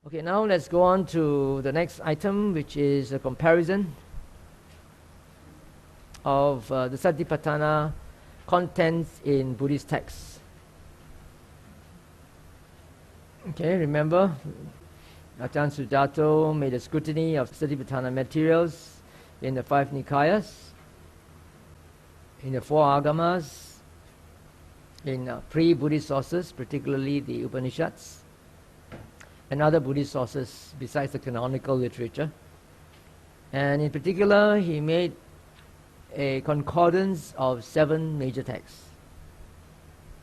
Okay, now let's go on to the next item, which is a comparison of the Satipatthana contents in Buddhist texts. Okay, remember, Arjan Sujato made a scrutiny of Satipatthana materials in the 5 Nikayas, in the 4 Agamas, in pre-Buddhist sources, particularly the Upanishads, and other Buddhist sources besides the canonical literature. And in particular, he made a concordance of 7 major texts.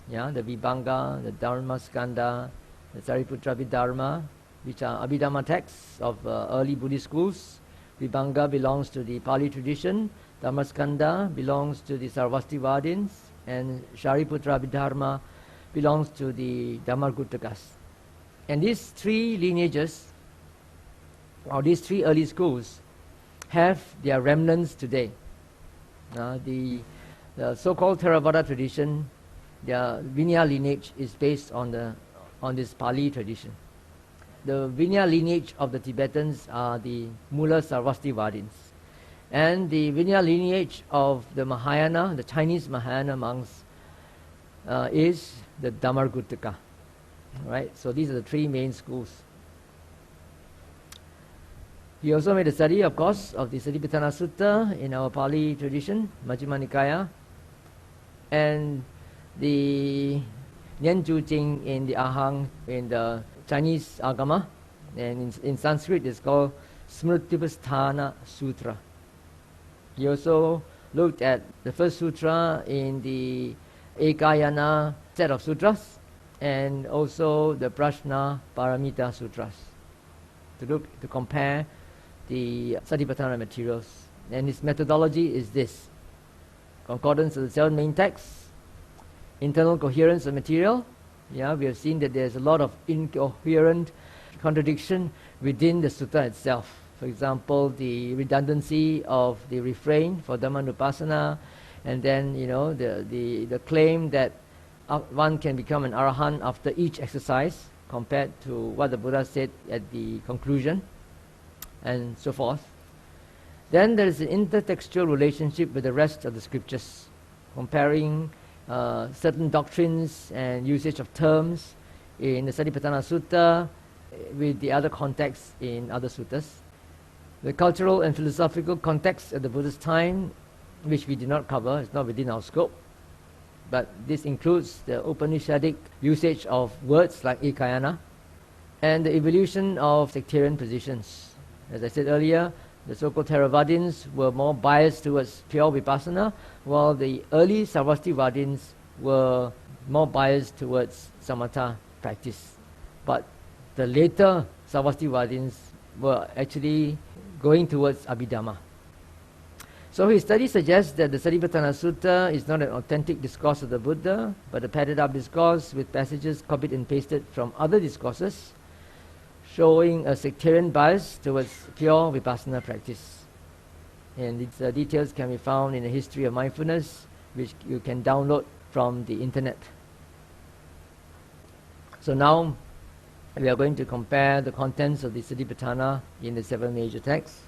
Yeah, the Vibhanga, the Dharmaskanda, the Sariputra Abhidharma, which are Abhidharma texts of early Buddhist schools. Vibhanga belongs to the Pali tradition, Dharmaskanda belongs to the Sarvastivadins, and Shariputra Abhidharma belongs to the Dhammarguttakas. And these 3 lineages, or these 3 early schools, have their remnants today. The so-called Theravada tradition, their Vinaya lineage is based on this Pali tradition. The Vinaya lineage of the Tibetans are the Mula Sarvastivadins. And the Vinaya lineage of the Mahayana, the Chinese Mahayana monks, is the Dhammarguttaka. Right? So these are the 3 main schools. He also made a study, of course, of the Satipatthana Sutta in our Pali tradition, Majjhima Nikaya, and the Nyenju Jing in the Ahang, in the Chinese Agama, and in Sanskrit it's called Smritipasthana Sutra. He also looked at the first sutra in the Ekayana set of sutras, and also the Prajna Paramita Sutras, to compare the Satipatthana materials. And his methodology is this: concordance of the 7 main texts, internal coherence of material. Yeah, we have seen that there's a lot of incoherent contradiction within the sutta itself. For example, the redundancy of the refrain for Dhammanupassana, and then the claim that one can become an arahant after each exercise, compared to what the Buddha said at the conclusion, and so forth. Then there is an intertextual relationship with the rest of the scriptures, comparing certain doctrines and usage of terms in the Satipatthana Sutta with the other contexts in other suttas. The cultural and philosophical context at the Buddha's time, which we did not cover, is not within our scope, but this includes the Upanishadic usage of words like Ekayana, and the evolution of sectarian positions. As I said earlier, the so-called Theravadins were more biased towards pure Vipassana, while the early Sarvastivadins were more biased towards Samatha practice. But the later Sarvastivadins were actually going towards Abhidharma. So his study suggests that the Satipatthana Sutta is not an authentic discourse of the Buddha, but a padded up discourse with passages copied and pasted from other discourses, showing a sectarian bias towards pure Vipassana practice. And its details can be found in the History of Mindfulness, which you can download from the internet. So now we are going to compare the contents of the Satipatthana in the 7 major texts.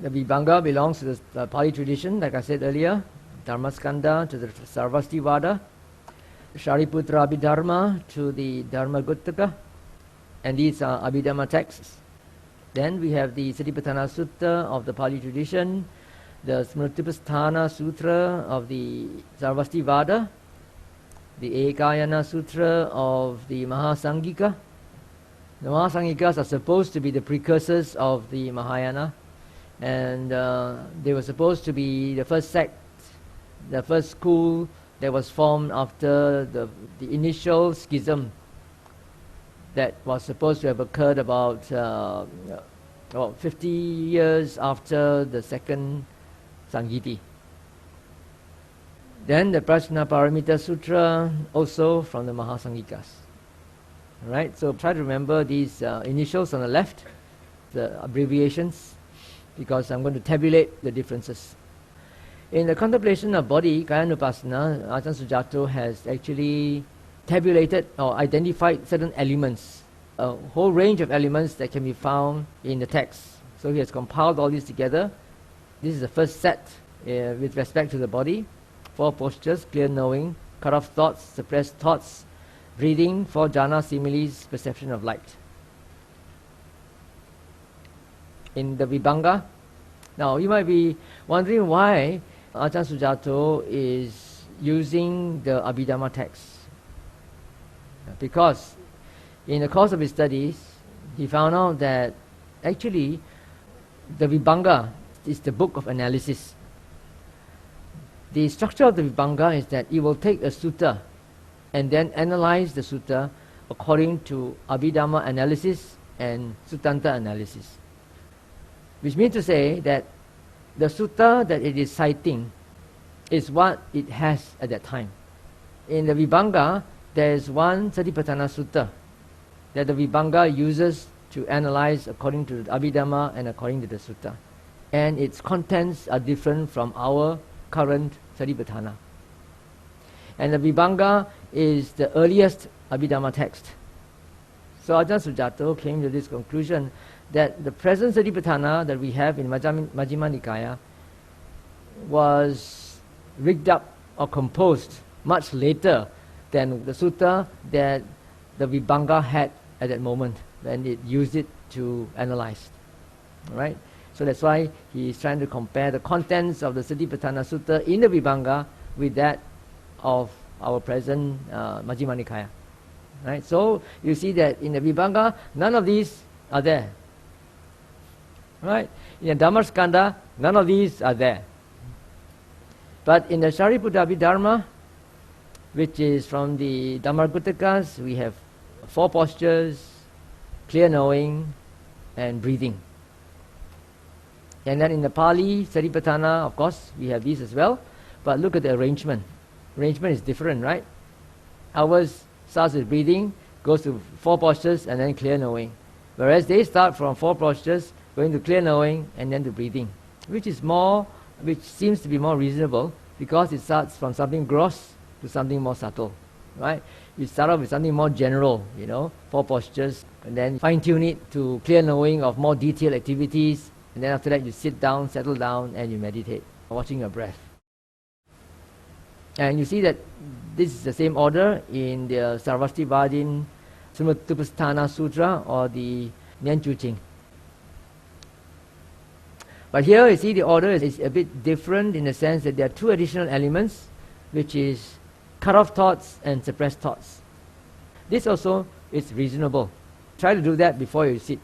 The Vibhanga belongs to the Pali tradition, like I said earlier, Dharmaskanda to the Sarvastivada, Shariputra Abhidharma to the Dhammarguttaka, and these are Abhidharma texts. Then we have the Satipatthana Sutta of the Pali tradition, the Smritipasthana Sutra of the Sarvastivada, the Ekayana Sutra of the Mahasangika. The Mahasangikas are supposed to be the precursors of the Mahayana, and they were supposed to be the first sect, the first school that was formed after the initial schism that was supposed to have occurred about 50 years after the second Sanghiti. Then the Prajna Paramita Sutra, also from the Mahasangikas. Alright, so try to remember these initials on the left, the abbreviations, because I'm going to tabulate the differences. In the contemplation of body, Kayanupassana, Arjan Sujato has actually tabulated or identified certain elements a whole range of elements that can be found in the text. So he has compiled all these together. This is the first set with respect to the body. 4 postures: clear knowing, cut off thoughts, suppressed thoughts, breathing, 4 jhana, similes, perception of light. In the Vibhanga, now you might be wondering why Arjan Sujato is using the Abhidharma text. Because in the course of his studies, he found out that actually the Vibhanga is the book of analysis. The structure of the Vibhanga is that it will take a sutta and then analyze the sutta according to Abhidharma analysis and Suttanta analysis. Which means to say that the sutta that it is citing is what it has at that time. In the Vibhanga, there is one Satipatthana Sutta that the Vibhanga uses to analyze according to the Abhidharma and according to the Sutta. And its contents are different from our current Satipatthana. And the Vibhanga is the earliest Abhidharma text. So Arjan Sujato came to this conclusion that the present Satipatthana that we have in Majjhima Nikaya was rigged up or composed much later than the sutta that the Vibhanga had at that moment when it used it to analyze. Right? So that's why he is trying to compare the contents of the Satipatthana Sutta in the Vibhanga with that of our present Majjhima Nikaya. Right? So you see that in the Vibhanga, none of these are there. Right? In the Dhammaskanda, none of these are there. But in the Sariputta Abhidharma, which is from the Dhammargutakas, we have 4 postures, clear knowing, and breathing. And then in the Pali Satipatthana, of course, we have these as well. But look at the arrangement. Arrangement is different, right? Ours starts with breathing, goes to 4 postures, and then clear knowing. Whereas they start from 4 postures, going to clear knowing, and then to breathing, which seems to be more reasonable because it starts from something gross to something more subtle, right? You start off with something more general, 4 postures, and then fine-tune it to clear knowing of more detailed activities, and then after that you sit down, settle down, and you meditate, watching your breath. And you see that this is the same order in the Sarvastivadin Satipatthana Sutra or the Nyan Chu Ching. But here you see the order is a bit different in the sense that there are 2 additional elements, which is cut off thoughts and suppressed thoughts. This also is reasonable. Try to do that before you sit.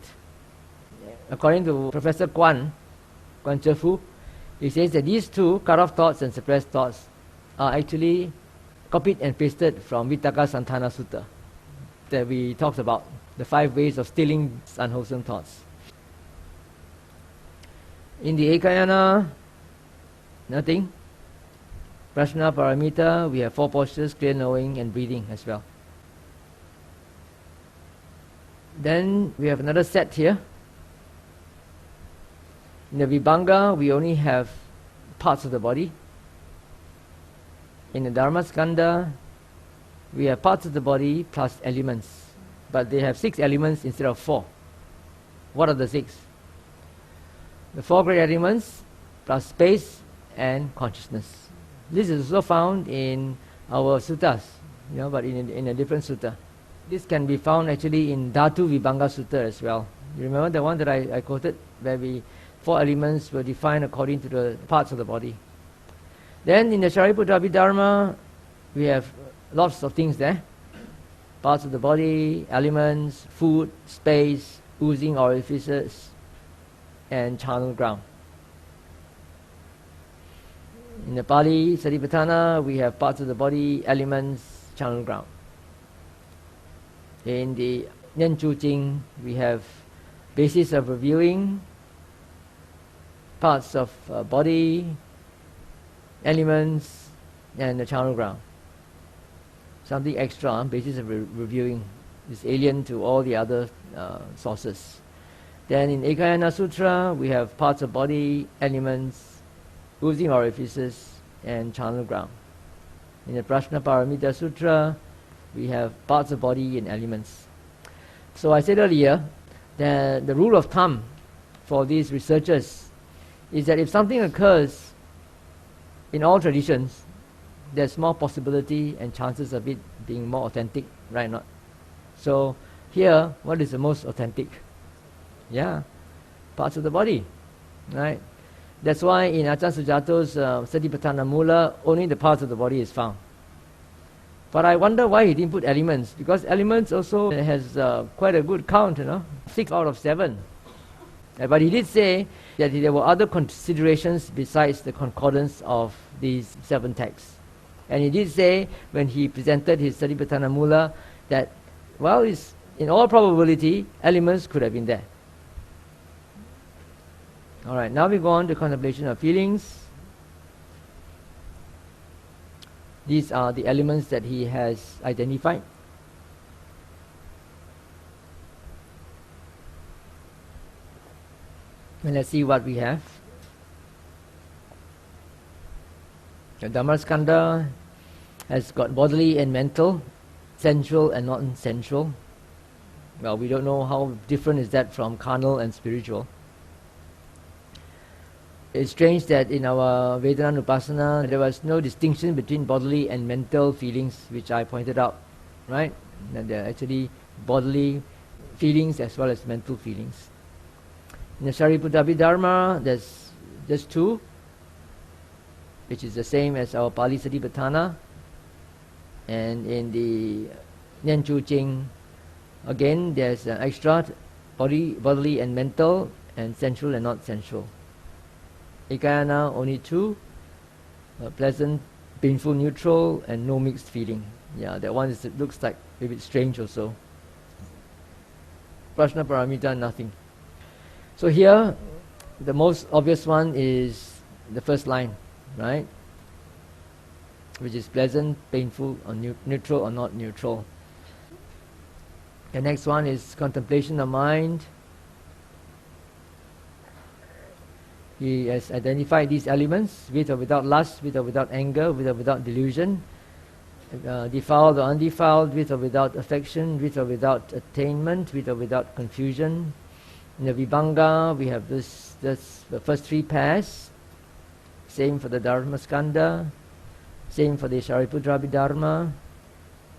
According to Professor Quan Chefu, he says that these 2, cut off thoughts and suppressed thoughts, are actually copied and pasted from Vittaka Santana Sutta that we talked about, the 5 ways of stilling unwholesome thoughts. In the Ekayana, nothing. Prajna Paramita, we have 4 postures, clear knowing and breathing as well. Then we have another set here. In the Vibhanga, we only have parts of the body. In the Dharmaskanda, we have parts of the body plus elements. But they have 6 elements instead of 4. What are the 6? The 4 great elements plus space and consciousness. This is also found in our suttas, but in a different sutta. This can be found actually in Dhatu Vibhanga Sutta as well. You remember the one that I quoted, where 4 elements were defined according to the parts of the body. Then in the Sariputta Abhidharma, we have lots of things there. Parts of the body, elements, food, space, oozing orifices, and charnel ground. In the Pali Satipatthana, we have parts of the body, elements, charnel ground. In the Nyan Chu Ching, we have basis of reviewing, parts of body, elements, and the charnel ground. Something extra, basis of reviewing, is alien to all the other sources. Then in Ekayana Sutra, we have parts of body, elements, oozing orifices, and charnel ground. In the Prajna Paramita Sutra, we have parts of body and elements. So I said earlier that the rule of thumb for these researchers is that if something occurs in all traditions, there's more possibility and chances of it being more authentic, right or not? So here, what is the most authentic? Yeah, parts of the body, right? That's why in Arjan Sujato's Satipatthana Mula, only the parts of the body is found. But I wonder why he didn't put elements, because elements also has quite a good count, 6 out of 7. But he did say that there were other considerations besides the concordance of these 7 texts. And he did say, when he presented his Satipatthana Mula, that, well, in all probability, elements could have been there. Alright, now we go on to contemplation of feelings. These are the elements that he has identified. And let's see what we have. The Dhammaskandha has got bodily and mental, sensual and non-sensual. Well, we don't know how different is that from carnal and spiritual. It's strange that in our Vedana there was no distinction between bodily and mental feelings, which I pointed out, right? And there are actually bodily feelings as well as mental feelings. In the Sariputta Abhidharma, there's just 2, which is the same as our Pali Satipatthana. And in the Nyenchu Ching, again, there's an extra bodily and mental, and sensual and not sensual. Ekayana, only 2, pleasant, painful, neutral, and no mixed feeling. Yeah, that one looks like a bit strange also. Prajna Paramita, nothing. So here, the most obvious one is the first line, right? Which is pleasant, painful, or neutral or not neutral. The next one is contemplation of mind. He has identified these elements, with or without lust, with or without anger, with or without delusion, defiled or undefiled, with or without affection, with or without attainment, with or without confusion. In the Vibhanga, we have the first 3 pairs. Same for the Dharmaskandha, same for the Sariputta Abhidharma,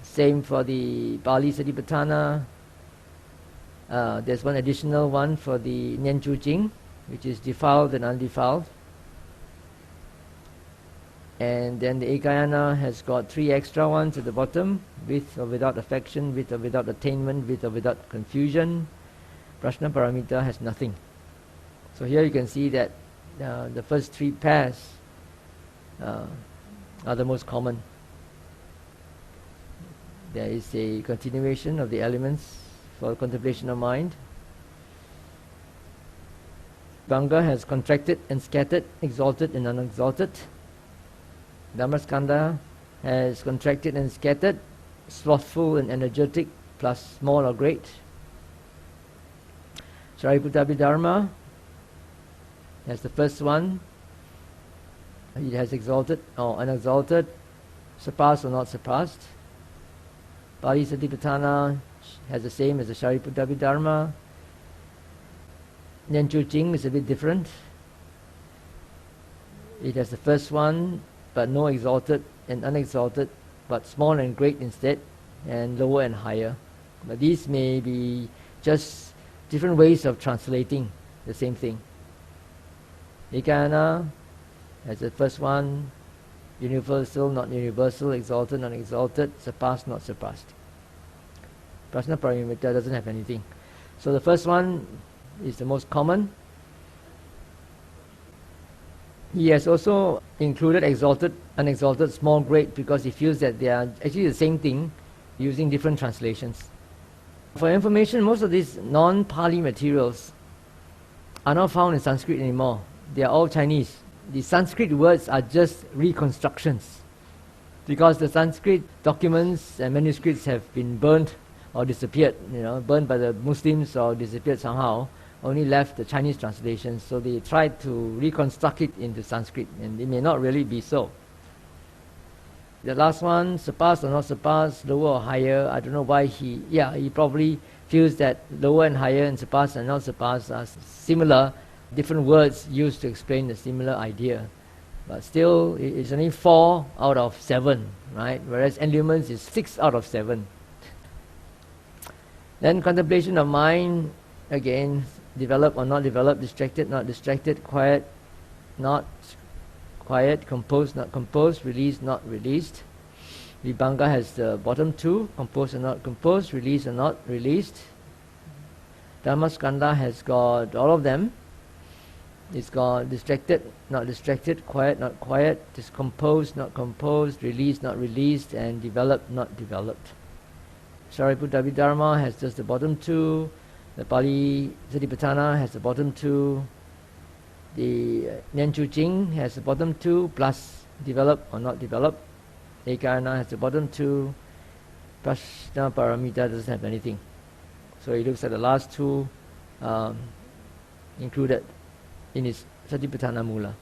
same for the Pali Satipatthana. There's one additional one for the Nyenchu Ching, which is defiled and undefiled. And then the Ekayana has got 3 extra ones at the bottom, with or without affection, with or without attainment, with or without confusion. Prajna Paramita has nothing. So here you can see that the first 3 pairs are the most common. There is a continuation of the elements for contemplation of mind. Vibhanga has contracted and scattered, exalted and unexalted. Dhammaskandha has contracted and scattered, slothful and energetic, plus small or great. Sariputta Abhidharma has the first one. It has exalted or unexalted, surpassed or not surpassed. Pali Satipatthana has the same as the Sariputta Abhidharma. Nyenchu Ching is a bit different. It has the first one, but no exalted and unexalted, but small and great instead, and lower and higher. But these may be just different ways of translating the same thing. Ekayana has the first one, universal, not universal, exalted, not exalted, surpassed, not surpassed. Prajna Paramita doesn't have anything. So the first one is the most common. He has also included exalted, unexalted, small, great, because he feels that they are actually the same thing using different translations. For information, most of these non-Pali materials are not found in Sanskrit anymore. They are all Chinese. The Sanskrit words are just reconstructions, because the Sanskrit documents and manuscripts have been burnt or disappeared, burnt by the Muslims or disappeared somehow, only left the Chinese translations. So they tried to reconstruct it into Sanskrit, and it may not really be so. The last one, surpassed or not surpassed, lower or higher. I don't know why he probably feels that lower and higher and surpassed and not surpassed are similar, different words used to explain the similar idea. But still, it's only 4 out of 7, right? Whereas enlightenment is 6 out of 7. Then contemplation of mind, again, develop or not develop, distracted, not distracted, quiet, not quiet, composed, not composed, released, not released. Vibhanga has the bottom 2, composed or not composed, released or not released. Dhammaskanda has got all of them. It's got distracted, not distracted, quiet, not quiet, composed, not composed, released, not released, and developed, not developed. Sariputta Abhidharma has just the bottom 2. The Pali Satipatthana has the bottom 2. The Nyanchu Jing has the bottom 2 plus develop or not develop. Ekarana has the bottom 2. Prashna Paramita doesn't have anything. So he looks at the last 2 included in his Satipatthana Mula.